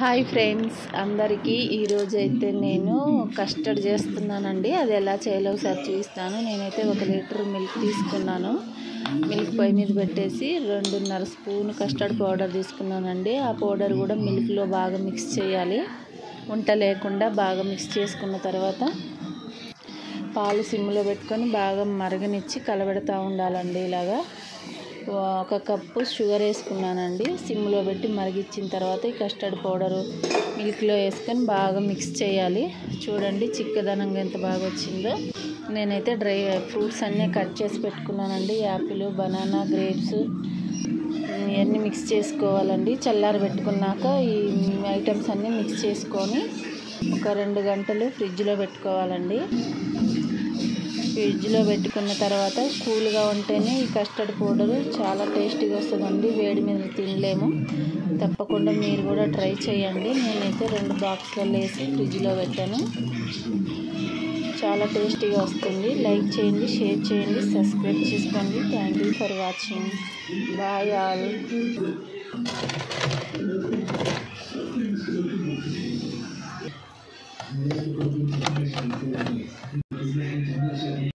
Hi friends అందరికీ ఈరోజైతే నేను కస్టర్డ్ చేస్తున్నానండి. అది ఎలా చేయాలో ఒకసారి చూపిస్తాను. నేనైతే 1 లీటర్ మిల్క్ తీసుకున్నాను. మిల్క్ పొయ్యి మీద పెట్టేసి 2.5 స్పూన్ కస్టర్డ్ పౌడర్ తీసుకున్నానండి. ఆ పౌడర్ కూడా మిల్క్లో బాగా మిక్స్ చేయాలి. ఉంట లేకుండా బాగా మిక్స్ చేసుకున్న తర్వాత పాలు సిమ్లో పెట్టుకొని బాగా మరగనిచ్చి కలబెడతా ఉండాలండి. ఇలాగా 1 కప్పు షుగర్ వేసుకున్నానండి. సిమ్లో పెట్టి మరిగించిన తర్వాత ఈ కస్టర్డ్ పౌడరు మిల్క్లో వేసుకొని బాగా మిక్స్ చేయాలి. చూడండి చిక్కదనంగా ఎంత బాగా వచ్చిందో. నేనైతే డ్రై ఫ్రూట్స్ అన్నీ కట్ చేసి పెట్టుకున్నానండి. యాపిల్, బనానా, గ్రేప్స్ ఇవన్నీ మిక్స్ చేసుకోవాలండి. చల్లారి పెట్టుకున్నాక ఈ ఐటమ్స్ అన్నీ మిక్స్ చేసుకొని ఒక 2 గంటలు ఫ్రిడ్జ్లో పెట్టుకోవాలండి. ఫ్రిడ్జ్లో పెట్టుకున్న తర్వాత కూల్గా ఉంటేనే ఈ కస్టర్డ్ పౌడరు చాలా టేస్టీగా వస్తుందండి. వేడి మీద తినలేము. తప్పకుండా మీరు కూడా ట్రై చేయండి. నేనైతే 2 బాక్స్లలో వేసి ఫ్రిడ్జ్లో పెట్టాను. చాలా టేస్టీగా వస్తుంది. లైక్ చేయండి, షేర్ చేయండి, సబ్స్క్రైబ్ చేసుకోండి. Thank you for watching. Bye all.